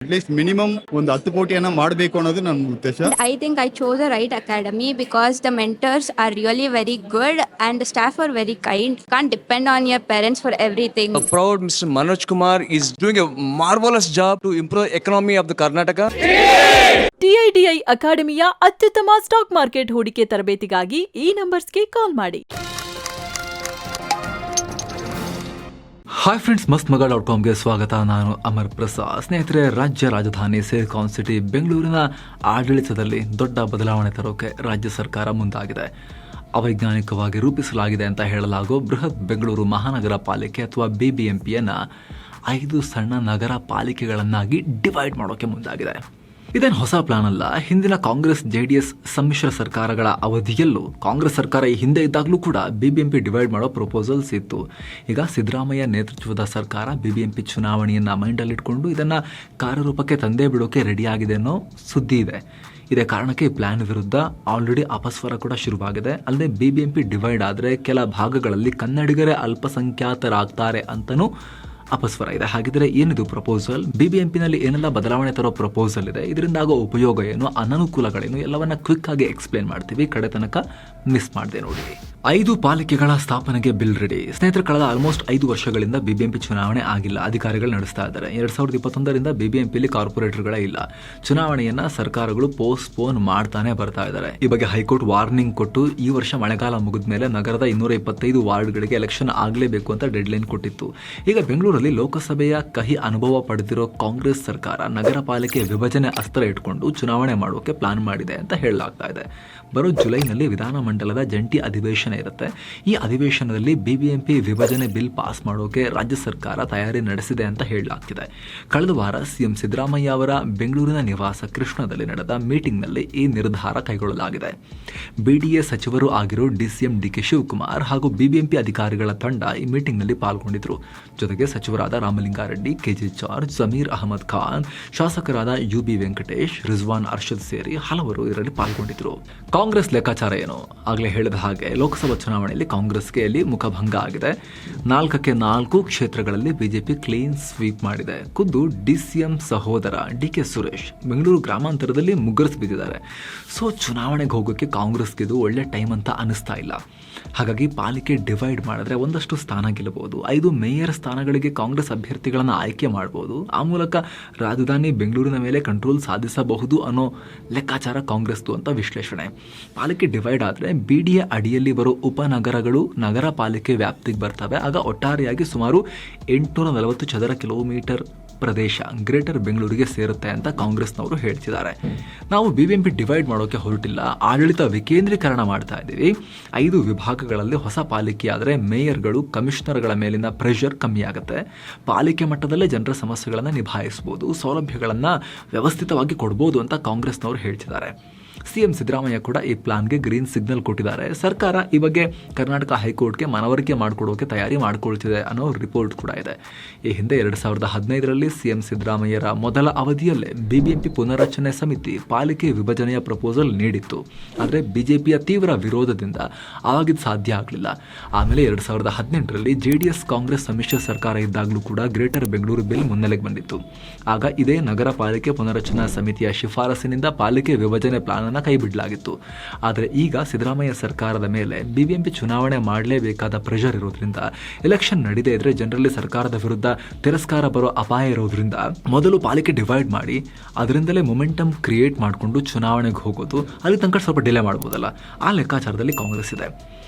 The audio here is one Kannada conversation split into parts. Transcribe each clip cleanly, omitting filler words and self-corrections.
ಅಟ್ಲೀಸ್ಟ್ ಮಿನಿಮಮ್ ಒಂದು 10 ಕೋಟಿಯನ್ನ ಮಾಡಬೇಕು ಅನ್ನೋದು ನನ್ನ ಉದ್ದೇಶ. I think I chose the right academy because the mentors are really very good and the staff are very kind. Can't depend on your parents for everything. Proud Mr. Manoj Kumar is doing a marvelous job to improve the economy of the Karnataka. TIDI ಅಕಾಡೆಮಿಯ ಅತ್ಯುತ್ತಮ ಸ್ಟಾಕ್ ಮಾರ್ಕೆಟ್ ಹೂಡಿಕೆ ತರಬೇತಿಗಾಗಿ ಈ ನಂಬರ್ಸ್ಗೆ ಕಾಲ್ ಮಾಡಿ. ಹಾಯ್ ಫ್ರೆಂಡ್ಸ್, ಮಸ್ತ್ ಮಗ .comಗೆ ಸ್ವಾಗತ. ನಾನು ಅಮರ್ ಪ್ರಸಾದ್. ಸ್ನೇಹಿತರೆ, ರಾಜ್ಯ ರಾಜಧಾನಿ ಸಿಲಿಕಾನ್ ಸಿಟಿ ಬೆಂಗಳೂರಿನ ಆಡಳಿತದಲ್ಲಿ ದೊಡ್ಡ ಬದಲಾವಣೆ ತರೋಕೆ ರಾಜ್ಯ ಸರ್ಕಾರ ಮುಂದಾಗಿದೆ. ಅವೈಜ್ಞಾನಿಕವಾಗಿ ರೂಪಿಸಲಾಗಿದೆ ಅಂತ ಹೇಳಲಾಗೋ ಬೃಹತ್ ಬೆಂಗಳೂರು ಮಹಾನಗರ ಪಾಲಿಕೆ ಅಥವಾ BBMPಯನ್ನು 5 ಸಣ್ಣ ನಗರ ಪಾಲಿಕೆಗಳನ್ನಾಗಿ ಡಿವೈಡ್ ಮಾಡೋಕೆ ಮುಂದಾಗಿದೆ. ಇದೇನು ಹೊಸ ಪ್ಲಾನ್ ಅಲ್ಲ. ಹಿಂದಿನ ಕಾಂಗ್ರೆಸ್ JDS ಸಮ್ಮಿಶ್ರ ಸರ್ಕಾರಗಳ ಅವಧಿಯಲ್ಲೂ ಕಾಂಗ್ರೆಸ್ ಸರ್ಕಾರ ಈ ಹಿಂದೆ ಇದ್ದಾಗಲೂ ಕೂಡ BBMP ಡಿವೈಡ್ ಮಾಡೋ ಪ್ರಪೋಸಲ್ಸ್ ಇತ್ತು. ಈಗ ಸಿದ್ದರಾಮಯ್ಯ ನೇತೃತ್ವದ ಸರ್ಕಾರ BBMP ಚುನಾವಣೆಯನ್ನು ಮೈಂಡಲ್ಲಿಟ್ಕೊಂಡು ಇದನ್ನು ಕಾರ್ಯರೂಪಕ್ಕೆ ತಂದೇ ಬಿಡೋಕೆ ರೆಡಿಯಾಗಿದೆ ಅನ್ನೋ ಸುದ್ದಿ ಇದೆ. ಇದೇ ಕಾರಣಕ್ಕೆ ಈ ಪ್ಲಾನ್ ವಿರುದ್ಧ ಆಲ್ರೆಡಿ ಅಪಸ್ವರ ಕೂಡ ಶುರುವಾಗಿದೆ. ಅಲ್ಲದೆ BBMP ಡಿವೈಡ್ ಆದರೆ ಕೆಲ ಭಾಗಗಳಲ್ಲಿ ಕನ್ನಡಿಗರೇ ಅಲ್ಪಸಂಖ್ಯಾತರಾಗ್ತಾರೆ ಅಂತಲೂ ಅಪಸ್ವರ ಇದೆ. ಹಾಗಿದ್ರೆ ಏನಿದು ಪ್ರಪೋಸಲ್? BBMPನಲ್ಲಿ ಏನೆಲ್ಲ ಬದಲಾವಣೆ ತರೋ ಪ್ರಪೋಸಲ್ ಇದೆ, ಇದರಿಂದ ಆಗೋ ಉಪಯೋಗ ಏನು, ಅನನುಕೂಲಗಳೇನು, ಎಲ್ಲವನ್ನ ಕ್ವಿಕ್ ಆಗಿ ಎಕ್ಸ್ಪ್ಲೇನ್ ಮಾಡ್ತೀವಿ. ಕಡೆ ತನಕ ಮಿಸ್ ಮಾಡದೆ ನೋಡಿ. 5 ಪಾಲಿಕೆಗಳ ಸ್ಥಾಪನೆಗೆ ಬಿಲ್ ರೆಡಿ. ಸ್ನೇಹಿತರೆ, ಕಳೆದ ಆಲ್ಮೋಸ್ಟ್ 5 ವರ್ಷಗಳಿಂದ BBMP ಚುನಾವಣೆ ಆಗಿಲ್ಲ. ಅಧಿಕಾರಿಗಳು ನಡೆಸ್ತಾ ಇದ್ದಾರೆ. 2021ರಿಂದ BBMPಯಲ್ಲಿ ಕಾರ್ಪೊರೇಟರ್ಗಳೇ ಇಲ್ಲ. ಚುನಾವಣೆಯನ್ನ ಸರ್ಕಾರಗಳು ಪೋಸ್ಟ್ಪೋನ್ ಮಾಡ್ತಾನೆ ಬರ್ತಾ ಇದ್ದಾರೆ. ಈ ಬಗ್ಗೆ ಹೈಕೋರ್ಟ್ ವಾರ್ನಿಂಗ್ ಕೊಟ್ಟು ಈ ವರ್ಷ ಮಳೆಗಾಲ ಮುಗಿದ ಮೇಲೆ ನಗರದ 225 ವಾರ್ಡ್ಗಳಿಗೆ ಎಲೆಕ್ಷನ್ ಆಗಲೇಬೇಕು ಅಂತ ಡೆಡ್ಲೈನ್ ಕೊಟ್ಟಿತ್ತು. ಈಗ ಬೆಂಗಳೂರಲ್ಲಿ ಲೋಕಸಭೆಯ ಕಹಿ ಅನುಭವ ಪಡೆದಿರೋ ಕಾಂಗ್ರೆಸ್ ಸರ್ಕಾರ ನಗರ ಪಾಲಿಕೆ ವಿಭಜನೆ ಅಸ್ತ್ರ ಇಟ್ಕೊಂಡು ಚುನಾವಣೆ ಮಾಡೋಕೆ ಪ್ಲಾನ್ ಮಾಡಿದೆ ಅಂತ ಹೇಳಲಾಗ್ತಾ ಇದೆ. ಬರೋ ಜುಲೈನಲ್ಲಿ ವಿಧಾನಮಂಡಲದ ಜಂಟಿ ಅಧಿವೇಶನ ಇರುತ್ತೆ. ಈ ಅಧಿವೇಶನದಲ್ಲಿ BBMP ವಿಭಜನೆ ಬಿಲ್ ಪಾಸ್ ಮಾಡೋಕೆ ರಾಜ್ಯ ಸರ್ಕಾರ ತಯಾರಿ ನಡೆಸಿದೆ ಅಂತ ಹೇಳಲಾಗ್ತಿದೆ. ಕಳೆದ ವಾರ CM ಸಿದ್ದರಾಮಯ್ಯ ಅವರ ಬೆಂಗಳೂರಿನ ನಿವಾಸ ಕೃಷ್ಣದಲ್ಲಿ ನಡೆದ ಮೀಟಿಂಗ್ನಲ್ಲಿ ಈ ನಿರ್ಧಾರ ಕೈಗೊಳ್ಳಲಾಗಿದೆ. BDA ಸಚಿವರು ಆಗಿರೋ DCM DK ಶಿವಕುಮಾರ್ ಹಾಗೂ BBMP ಅಧಿಕಾರಿಗಳ ತಂಡ ಈ ಮೀಟಿಂಗ್ನಲ್ಲಿ ಪಾಲ್ಗೊಂಡಿದ್ರು. ಜೊತೆಗೆ ಸಚಿವರಾದ ರಾಮಲಿಂಗಾರೆಡ್ಡಿ, KJ ಜಾರ್ಜ್, ಜಮೀರ್ ಅಹಮದ್ ಖಾನ್, ಶಾಸಕರಾದ UB ವೆಂಕಟೇಶ್, ರಿಜ್ವಾನ್ ಅರ್ಷದ್ ಸೇರಿ ಹಲವರು ಇದರಲ್ಲಿ ಪಾಲ್ಗೊಂಡಿದ್ರು. ಕಾಂಗ್ರೆಸ್ ಲೆಕ್ಕಾಚಾರ ಏನು? ಆಗಲೇ ಹೇಳಿದ ಹಾಗೆ ಲೋಕಸಭಾ ಚುನಾವಣೆಯಲ್ಲಿ ಕಾಂಗ್ರೆಸ್ಗೆ ಇಲ್ಲಿ ಮುಖಭಂಗ ಆಗಿದೆ. 4ಕ್ಕೆ 4 ಕ್ಷೇತ್ರಗಳಲ್ಲಿ BJP ಕ್ಲೀನ್ ಸ್ವೀಪ್ ಮಾಡಿದೆ. ಖುದ್ದು DCM ಸಹೋದರ DK ಸುರೇಶ್ ಬೆಂಗಳೂರು ಗ್ರಾಮಾಂತರದಲ್ಲಿ ಮುಗ್ಗರಿಸಿ ಬಿದ್ದಿದ್ದಾರೆ. ಸೊ ಚುನಾವಣೆಗೆ ಹೋಗೋಕ್ಕೆ ಕಾಂಗ್ರೆಸ್ಗೆ ಇದು ಒಳ್ಳೆ ಟೈಮ್ ಅಂತ ಅನಿಸ್ತಾ ಇಲ್ಲ. ಹಾಗಾಗಿ ಪಾಲಿಕೆ ಡಿವೈಡ್ ಮಾಡಿದ್ರೆ ಒಂದಷ್ಟು ಸ್ಥಾನ ಗೆಲ್ಲಬಹುದು. 5 ಮೇಯರ್ ಸ್ಥಾನಗಳಿಗೆ ಕಾಂಗ್ರೆಸ್ ಅಭ್ಯರ್ಥಿಗಳನ್ನು ಆಯ್ಕೆ ಮಾಡಬಹುದು. ಆ ಮೂಲಕ ರಾಜಧಾನಿ ಬೆಂಗಳೂರಿನ ಮೇಲೆ ಕಂಟ್ರೋಲ್ ಸಾಧಿಸಬಹುದು ಅನ್ನೋ ಲೆಕ್ಕಾಚಾರ ಕಾಂಗ್ರೆಸ್ದು ಅಂತ ವಿಶ್ಲೇಷಣೆ. ಪಾಲಿಕೆ ಡಿವೈಡ್ ಆದರೆ BDA ಅಡಿಯಲ್ಲಿ ಬರೋ ಉಪನಗರಗಳು ನಗರ ಪಾಲಿಕೆ ವ್ಯಾಪ್ತಿಗೆ ಬರ್ತವೆ. ಆಗ ಒಟ್ಟಾರೆಯಾಗಿ ಸುಮಾರು 840 ಚದರ ಕಿಲೋಮೀಟರ್ ಪ್ರದೇಶ ಗ್ರೇಟರ್ ಬೆಂಗಳೂರಿಗೆ ಸೇರುತ್ತೆ ಅಂತ ಕಾಂಗ್ರೆಸ್ನವರು ಹೇಳ್ತಿದ್ದಾರೆ. ನಾವು BBMP ಡಿವೈಡ್ ಮಾಡೋಕೆ ಹೊರಟಿಲ್ಲ, ಆಡಳಿತ ವಿಕೇಂದ್ರೀಕರಣ ಮಾಡ್ತಾ ಇದ್ದೀವಿ. 5 ವಿಭಾಗಗಳಲ್ಲಿ ಹೊಸ ಪಾಲಿಕೆ ಆದರೆ ಮೇಯರ್ಗಳು, ಕಮಿಷನರ್ಗಳ ಮೇಲಿನ ಪ್ರೆಷರ್ ಕಮ್ಮಿ ಆಗುತ್ತೆ. ಪಾಲಿಕೆ ಮಟ್ಟದಲ್ಲೇ ಜನರ ಸಮಸ್ಯೆಗಳನ್ನು ನಿಭಾಯಿಸಬಹುದು, ಸೌಲಭ್ಯಗಳನ್ನು ವ್ಯವಸ್ಥಿತವಾಗಿ ಕೊಡ್ಬೋದು ಅಂತ ಕಾಂಗ್ರೆಸ್ನವರು ಹೇಳ್ತಿದ್ದಾರೆ. CM ಸಿದ್ದರಾಮಯ್ಯ ಕೂಡ ಈ ಪ್ಲಾನ್ಗೆ ಗ್ರೀನ್ ಸಿಗ್ನಲ್ ಕೊಟ್ಟಿದ್ದಾರೆ. ಸರ್ಕಾರ ಈ ಬಗ್ಗೆ ಕರ್ನಾಟಕ ಹೈಕೋರ್ಟ್ಗೆ ಮನವರಿಕೆ ಮಾಡಿಕೊಡೋಕೆ ತಯಾರಿ ಮಾಡಿಕೊಳ್ತಿದೆ ಅನ್ನೋ ರಿಪೋರ್ಟ್ ಕೂಡ ಇದೆ. ಈ ಹಿಂದೆ 2015ರಲ್ಲಿ CM ಸಿದ್ದರಾಮಯ್ಯರ ಮೊದಲ ಅವಧಿಯಲ್ಲೇ BBMP ಪುನರಚನೆ ಸಮಿತಿ ಪಾಲಿಕೆ ವಿಭಜನೆಯ ಪ್ರಪೋಸಲ್ ನೀಡಿತ್ತು. ಆದರೆ BJPಯ ತೀವ್ರ ವಿರೋಧದಿಂದ ಆವಾಗಿದ್ದು ಸಾಧ್ಯ ಆಗಲಿಲ್ಲ. ಆಮೇಲೆ 2018ರಲ್ಲಿ JDS ಕಾಂಗ್ರೆಸ್ ಸಮ್ಮಿಶ್ರ ಸರ್ಕಾರ ಇದ್ದಾಗಲೂ ಕೂಡ ಗ್ರೇಟರ್ ಬೆಂಗಳೂರು ಬಿಲ್ ಮುನ್ನೆಲೆಗೆ ಬಂದಿತ್ತು. ಆಗ ಇದೇ ನಗರ ಪಾಲಿಕೆ ಪುನರಚನಾ ಸಮಿತಿಯ ಶಿಫಾರಸಿನಿಂದ ಪಾಲಿಕೆ ವಿಭಜನೆ ಪ್ಲಾನ್ ಕೈ ಬಿಡಲಾಗಿತ್ತು. ಆದರೆ ಈಗ ಸಿದ್ದರಾಮಯ್ಯ ಸರ್ಕಾರದ ಮೇಲೆ BBMP ಚುನಾವಣೆ ಮಾಡಲೇಬೇಕಾದ ಪ್ರೆಷರ್ ಇರೋದ್ರಿಂದ, ಎಲೆಕ್ಷನ್ ನಡೀದೇ ಇದ್ರೆ ಜನರಲ್ಲಿ ಸರ್ಕಾರದ ವಿರುದ್ಧ ತಿರಸ್ಕಾರ ಬರೋ ಅಪಾಯ ಇರೋದ್ರಿಂದ ಮೊದಲು ಪಾಲಿಕೆ ಡಿವೈಡ್ ಮಾಡಿ ಅದರಿಂದಲೇ ಮೊಮೆಂಟಮ್ ಕ್ರಿಯೇಟ್ ಮಾಡಿಕೊಂಡು ಚುನಾವಣೆಗೆ ಹೋಗೋದು, ಅಲ್ಲಿ ತನಕ ಸ್ವಲ್ಪ ಡಿಲೇ ಮಾಡ್ಬೋದಲ್ಲ, ಆ ಲೆಕ್ಕಾಚಾರದಲ್ಲಿ ಕಾಂಗ್ರೆಸ್ ಇದೆ.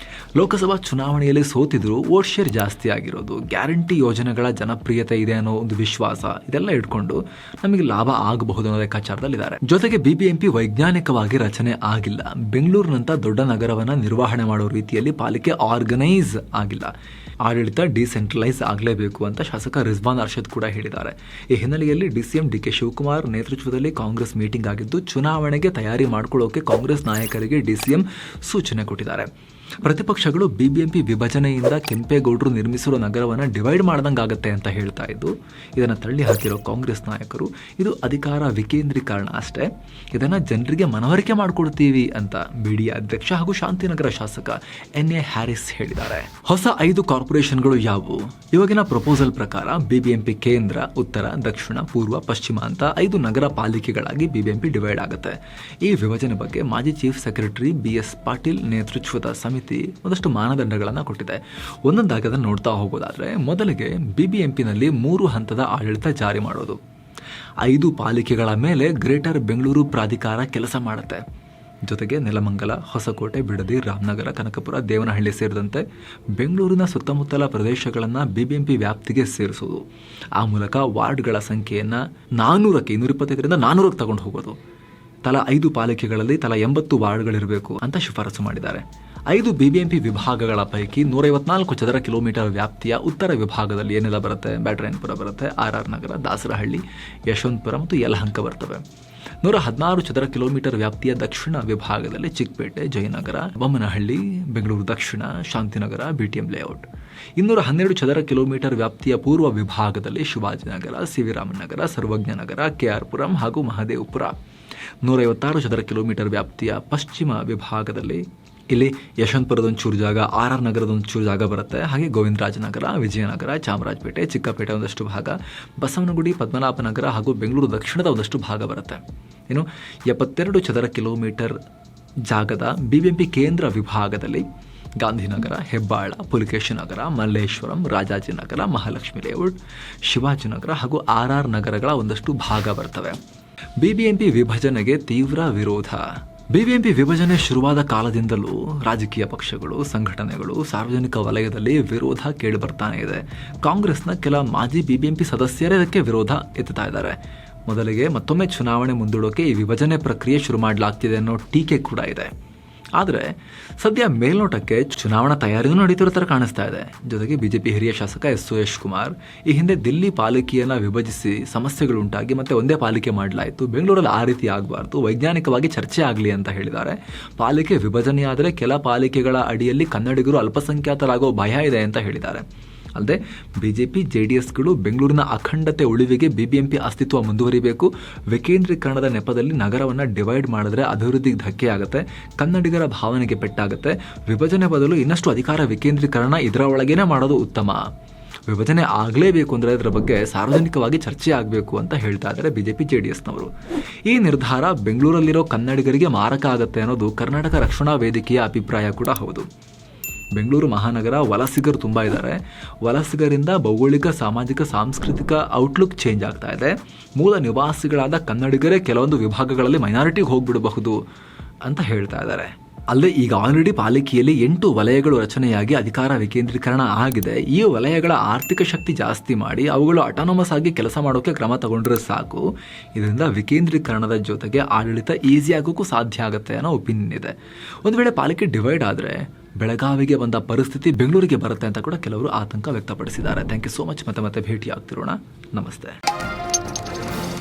ಲೋಕಸಭಾ ಚುನಾವಣೆಯಲ್ಲಿ ಸೋತಿದ್ರು ವೋಟ್ ಶೇರ್ ಜಾಸ್ತಿ ಆಗಿರೋದು, ಗ್ಯಾರಂಟಿ ಯೋಜನೆಗಳ ಜನಪ್ರಿಯತೆ ಇದೆ ಅನ್ನೋ ಒಂದು ವಿಶ್ವಾಸ, ಇದೆಲ್ಲ ಇಟ್ಕೊಂಡು ನಮಗೆ ಲಾಭ ಆಗಬಹುದು ಅನ್ನೋ ಲೆಕ್ಕಾಚಾರದಲ್ಲಿದ್ದಾರೆ. ಜೊತೆಗೆ BBMP ವೈಜ್ಞಾನಿಕವಾಗಿ ರಚನೆ ಆಗಿಲ್ಲ. ಬೆಂಗಳೂರಿನಂತ ದೊಡ್ಡ ನಗರವನ್ನು ನಿರ್ವಹಣೆ ಮಾಡೋ ರೀತಿಯಲ್ಲಿ ಪಾಲಿಕೆ ಆರ್ಗನೈಸ್ ಆಗಿಲ್ಲ. ಆಡಳಿತ ಡಿಸೆಂಟ್ರಲೈಸ್ ಆಗಲೇಬೇಕು ಅಂತ ಶಾಸಕ ರಿಜ್ವಾನ್ ಅರ್ಷದ್ ಕೂಡ ಹೇಳಿದ್ದಾರೆ. ಈ ಹಿನ್ನೆಲೆಯಲ್ಲಿ DCM DK ಶಿವಕುಮಾರ್ ನೇತೃತ್ವದಲ್ಲಿ ಕಾಂಗ್ರೆಸ್ ಮೀಟಿಂಗ್ ಆಗಿದ್ದು, ಚುನಾವಣೆಗೆ ತಯಾರಿ ಮಾಡಿಕೊಳ್ಳೋಕೆ ಕಾಂಗ್ರೆಸ್ ನಾಯಕರಿಗೆ DCM ಸೂಚನೆ ಕೊಟ್ಟಿದ್ದಾರೆ. ಪ್ರತಿಪಕ್ಷಗಳು ಬಿಬಿಎಂಪಿ ವಿಭಜನೆಯಿಂದ ಕೆಂಪೇಗೌಡರು ನಿರ್ಮಿಸಿರೋ ನಗರವನ್ನು ಡಿವೈಡ್ ಮಾಡ್ದಂಗಾಗತ್ತೆ ಅಂತ ಹೇಳ್ತಾ ಇದ್ದು ಇದನ್ನು ತಳ್ಳಿ ಹಾಕಿರೋ ಕಾಂಗ್ರೆಸ್ ನಾಯಕರು ಇದು ಅಧಿಕಾರ ವಿಕೇಂದ್ರೀಕರಣ ಅಷ್ಟೇ, ಇದನ್ನು ಜನರಿಗೆ ಮನವರಿಕೆ ಮಾಡಿಕೊಡ್ತೀವಿ ಅಂತ ಬಿಡಿಎ ಅಧ್ಯಕ್ಷ ಹಾಗೂ ಶಾಂತಿನಗರ ಶಾಸಕ NA ಹ್ಯಾರಿಸ್ ಹೇಳಿದ್ದಾರೆ. ಹೊಸ 5 ಕಾರ್ಪೊರೇಷನ್ಗಳು ಯಾವುವು? ಇವಾಗಿನ ಪ್ರಪೋಸಲ್ ಪ್ರಕಾರ ಬಿಬಿಎಂಪಿ ಕೇಂದ್ರ, ಉತ್ತರ, ದಕ್ಷಿಣ, ಪೂರ್ವ, ಪಶ್ಚಿಮ ಅಂತ 5 ನಗರ ಪಾಲಿಕೆಗಳಾಗಿ ಬಿಬಿಎಂಪಿ ಡಿವೈಡ್ ಆಗುತ್ತೆ. ಈ ವಿಭಜನೆ ಬಗ್ಗೆ ಮಾಜಿ ಚೀಫ್ ಸೆಕ್ರೆಟರಿ BS ಪಾಟೀಲ್ ನೇತೃತ್ವದ ಸಮಿತಿ ಒಂದಷ್ಟು ಮಾನದಂಡಗಳನ್ನು ಕೊಟ್ಟಿದೆ. ಒಂದೊಂದಾಗಿ ಅದನ್ನು ನೋಡ್ತಾ ಹೋಗೋದಾದ್ರೆ, ಮೊದಲಿಗೆ ಬಿಬಿಎಂಪಿನಲ್ಲಿ 3 ಹಂತದ ಆಡಳಿತ ಜಾರಿ ಮಾಡೋದು. 5 ಪಾಲಿಕೆಗಳ ಮೇಲೆ ಗ್ರೇಟರ್ ಬೆಂಗಳೂರು ಪ್ರಾಧಿಕಾರ ಕೆಲಸ ಮಾಡುತ್ತೆ. ಜೊತೆಗೆ ನೆಲಮಂಗಲ, ಹೊಸಕೋಟೆ, ಬಿಡದಿ, ರಾಮನಗರ, ಕನಕಪುರ, ದೇವನಹಳ್ಳಿ ಸೇರಿದಂತೆ ಬೆಂಗಳೂರಿನ ಸುತ್ತಮುತ್ತಲ ಪ್ರದೇಶಗಳನ್ನು ಬಿಬಿಎಂಪಿ ವ್ಯಾಪ್ತಿಗೆ ಸೇರಿಸೋದು. ಆ ಮೂಲಕ ವಾರ್ಡ್ಗಳ ಸಂಖ್ಯೆಯನ್ನು 400ಕ್ಕೆ 225ರಿಂದ 400ಕ್ಕೆ ತಗೊಂಡು ಹೋಗೋದು. ತಲಾ 5 ಪಾಲಿಕೆಗಳಲ್ಲಿ ತಲಾ 80 ವಾರ್ಡ್ಗಳಿರಬೇಕು ಅಂತ ಶಿಫಾರಸು ಮಾಡಿದ್ದಾರೆ. 5 ಬಿಬಿಎಂಪಿ ವಿಭಾಗಗಳ ಪೈಕಿ 154 ಚದರ ಕಿಲೋಮೀಟರ್ ವ್ಯಾಪ್ತಿಯ ಉತ್ತರ ವಿಭಾಗದಲ್ಲಿ ಏನೆಲ್ಲ ಬರುತ್ತೆ? ಬ್ಯಾಟರಾಯನಪುರ ಬರುತ್ತೆ, RR ನಗರ, ದಾಸರಹಳ್ಳಿ, ಯಶವಂತಪುರ ಮತ್ತು ಯಲಹಂಕ ಬರ್ತವೆ. 116 ಚದರ ಕಿಲೋಮೀಟರ್ ವ್ಯಾಪ್ತಿಯ ದಕ್ಷಿಣ ವಿಭಾಗದಲ್ಲಿ ಚಿಕ್ಕಪೇಟೆ, ಜಯನಗರ, ಬೊಮ್ಮನಹಳ್ಳಿ, ಬೆಂಗಳೂರು ದಕ್ಷಿಣ, ಶಾಂತಿನಗರ, BTM ಲೇಔಟ್. 212 ಚದರ ಕಿಲೋಮೀಟರ್ ವ್ಯಾಪ್ತಿಯ ಪೂರ್ವ ವಿಭಾಗದಲ್ಲಿ ಶಿವಾಜಿನಗರ, CV ರಾಮನಗರ, ಸರ್ವಜ್ಞನಗರ, KR ಪುರಂ ಹಾಗೂ ಮಹದೇವಪುರ. 156 ಚದರ ಕಿಲೋಮೀಟರ್ ವ್ಯಾಪ್ತಿಯ ಪಶ್ಚಿಮ ವಿಭಾಗದಲ್ಲಿ ಇಲ್ಲಿ ಯಶವಂತಪುರದೊಂಚೂರು ಜಾಗ, RR ನಗರದೊಂಚೂರು ಜಾಗ ಬರುತ್ತೆ. ಹಾಗೆ ಗೋವಿಂದರಾಜನಗರ, ವಿಜಯನಗರ, ಚಾಮರಾಜಪೇಟೆ, ಚಿಕ್ಕಪೇಟೆ ಒಂದಷ್ಟು ಭಾಗ, ಬಸವನಗುಡಿ, ಪದ್ಮನಾಭನಗರ ಹಾಗೂ ಬೆಂಗಳೂರು ದಕ್ಷಿಣದ ಒಂದಷ್ಟು ಭಾಗ ಬರುತ್ತೆ. ಇನ್ನು 72 ಚದರ ಕಿಲೋಮೀಟರ್ ಜಾಗದ ಬಿಬಿಎಂಪಿ ಕೇಂದ್ರ ವಿಭಾಗದಲ್ಲಿ ಗಾಂಧಿನಗರ, ಹೆಬ್ಬಾಳ, ಪುಲಿಕೇಶಿ ನಗರ, ಮಲ್ಲೇಶ್ವರಂ, ರಾಜಾಜಿನಗರ, ಮಹಾಲಕ್ಷ್ಮಿ ಲೇಔಟ್, ಶಿವಾಜಿನಗರ ಹಾಗೂ RR ನಗರಗಳ ಒಂದಷ್ಟು ಭಾಗ ಬರ್ತವೆ. ಬಿಬಿಎಂಪಿ ವಿಭಜನೆಗೆ ತೀವ್ರ ವಿರೋಧ. ಬಿಬಿಎಂಪಿ ವಿಭಜನೆ ಶುರುವಾದ ಕಾಲದಿಂದಲೂ ರಾಜಕೀಯ ಪಕ್ಷಗಳು, ಸಂಘಟನೆಗಳು, ಸಾರ್ವಜನಿಕ ವಲಯದಲ್ಲಿ ವಿರೋಧ ಕೇಳಿಬರ್ತಾನೆ ಇದೆ. ಕಾಂಗ್ರೆಸ್ನ ಕೆಲ ಮಾಜಿ ಬಿಬಿಎಂಪಿ ಸದಸ್ಯರೇ ಇದಕ್ಕೆ ವಿರೋಧ ಎತ್ತುತ್ತಾ ಇದ್ದಾರೆ. ಮೊದಲಿಗೆ ಮತ್ತೊಮ್ಮೆ ಚುನಾವಣೆ ಮುಂದೂಡೋಕೆ ಈ ವಿಭಜನೆ ಪ್ರಕ್ರಿಯೆ ಶುರು ಮಾಡಲಾಗ್ತಿದೆ ಅನ್ನೋ ಟೀಕೆ ಕೂಡ ಇದೆ. ಆದರೆ ಸದ್ಯ ಮೇಲ್ನೋಟಕ್ಕೆ ಚುನಾವಣಾ ತಯಾರಿಯೂ ನಡೀತಿರೋ ಥರ ಕಾಣಿಸ್ತಾ ಇದೆ. ಜೊತೆಗೆ ಬಿಜೆಪಿ ಹಿರಿಯ ಶಾಸಕ ಎಸ್ ಸುರೇಶ್ ಕುಮಾರ್ ಈ ಹಿಂದೆ ದಿಲ್ಲಿ ಪಾಲಿಕೆಯನ್ನು ವಿಭಜಿಸಿ ಸಮಸ್ಯೆಗಳುಂಟಾಗಿ ಮತ್ತೆ ಒಂದೇ ಪಾಲಿಕೆ ಮಾಡಲಾಯಿತು, ಬೆಂಗಳೂರಲ್ಲಿ ಆ ರೀತಿ ಆಗಬಾರ್ದು, ವೈಜ್ಞಾನಿಕವಾಗಿ ಚರ್ಚೆ ಆಗಲಿ ಅಂತ ಹೇಳಿದ್ದಾರೆ. ಪಾಲಿಕೆ ವಿಭಜನೆಯಾದರೆ ಕೆಲ ಪಾಲಿಕೆಗಳ ಅಡಿಯಲ್ಲಿ ಕನ್ನಡಿಗರು ಅಲ್ಪಸಂಖ್ಯಾತರಾಗೋ ಭಯ ಇದೆ ಅಂತ ಹೇಳಿದ್ದಾರೆ. ಅಲ್ಲದೆ ಬಿಜೆಪಿ JDSಗಳು ಬೆಂಗಳೂರಿನ ಅಖಂಡತೆ ಉಳಿವಿಗೆ ಬಿಬಿಎಂಪಿ ಅಸ್ತಿತ್ವ ಮುಂದುವರಿಬೇಕು, ವಿಕೇಂದ್ರೀಕರಣದ ನೆಪದಲ್ಲಿ ನಗರವನ್ನು ಡಿವೈಡ್ ಮಾಡಿದ್ರೆ ಅಭಿವೃದ್ಧಿಗೆ ಧಕ್ಕೆ ಆಗುತ್ತೆ, ಕನ್ನಡಿಗರ ಭಾವನೆಗೆ ಪೆಟ್ಟಾಗುತ್ತೆ, ವಿಭಜನೆ ಬದಲು ಇನ್ನಷ್ಟು ಅಧಿಕಾರ ವಿಕೇಂದ್ರೀಕರಣ ಇದರ ಒಳಗೇನೆ ಮಾಡೋದು ಉತ್ತಮ, ವಿಭಜನೆ ಆಗಲೇಬೇಕು ಅಂದರೆ ಇದರ ಬಗ್ಗೆ ಸಾರ್ವಜನಿಕವಾಗಿ ಚರ್ಚೆ ಆಗಬೇಕು ಅಂತ ಹೇಳ್ತಾ ಇದ್ದಾರೆ ಬಿಜೆಪಿ JDSನವರು. ಈ ನಿರ್ಧಾರ ಬೆಂಗಳೂರಲ್ಲಿರೋ ಕನ್ನಡಿಗರಿಗೆ ಮಾರಕ ಆಗುತ್ತೆ ಅನ್ನೋದು ಕರ್ನಾಟಕ ರಕ್ಷಣಾ ವೇದಿಕೆಯ ಅಭಿಪ್ರಾಯ ಕೂಡ ಹೌದು. ಬೆಂಗಳೂರು ಮಹಾನಗರ ವಲಸಿಗರು ತುಂಬ ಇದ್ದಾರೆ. ವಲಸಿಗರಿಂದ ಭೌಗೋಳಿಕ, ಸಾಮಾಜಿಕ, ಸಾಂಸ್ಕೃತಿಕ ಔಟ್ಲುಕ್ ಚೇಂಜ್ ಆಗ್ತಾ ಇದೆ. ಮೂಲ ನಿವಾಸಿಗಳಾದ ಕನ್ನಡಿಗರೇ ಕೆಲವೊಂದು ವಿಭಾಗಗಳಲ್ಲಿ ಮೈನಾರಿಟಿಗೆ ಹೋಗ್ಬಿಡಬಹುದು ಅಂತ ಹೇಳ್ತಾ ಇದ್ದಾರೆ. ಅಲ್ಲದೆ ಈಗ ಆಲ್ರೆಡಿ ಪಾಲಿಕೆಯಲ್ಲಿ 8 ವಲಯಗಳು ರಚನೆಯಾಗಿ ಅಧಿಕಾರ ವಿಕೇಂದ್ರೀಕರಣ ಆಗಿದೆ. ಈ ವಲಯಗಳ ಆರ್ಥಿಕ ಶಕ್ತಿ ಜಾಸ್ತಿ ಮಾಡಿ ಅವುಗಳು ಅಟಾನಮಸ್ ಆಗಿ ಕೆಲಸ ಮಾಡೋಕೆ ಕ್ರಮ ತಗೊಂಡ್ರೆ ಸಾಕು. ಇದರಿಂದ ವಿಕೇಂದ್ರೀಕರಣದ ಜೊತೆಗೆ ಆಡಳಿತ ಈಸಿ ಆಗೋಕ್ಕೂ ಸಾಧ್ಯ ಆಗುತ್ತೆ ಅನ್ನೋ ಒಪಿನಿಯನ್ ಇದೆ. ಒಂದು ವೇಳೆ ಪಾಲಿಕೆ ಡಿವೈಡ್ ಆದರೆ ಬೆಳಗಾವಿಗೆ ಬಂದ ಪರಿಸ್ಥಿತಿ ಬೆಂಗಳೂರಿಗೆ ಬರುತ್ತೆ ಅಂತ ಕೂಡ ಕೆಲವರು ಆತಂಕ ವ್ಯಕ್ತಪಡಿಸಿದ್ದಾರೆ. Thank you so much. ಮತ್ತೆ ಭೇಟಿ ಆಗ್ತಿರೋಣ. ನಮಸ್ತೆ.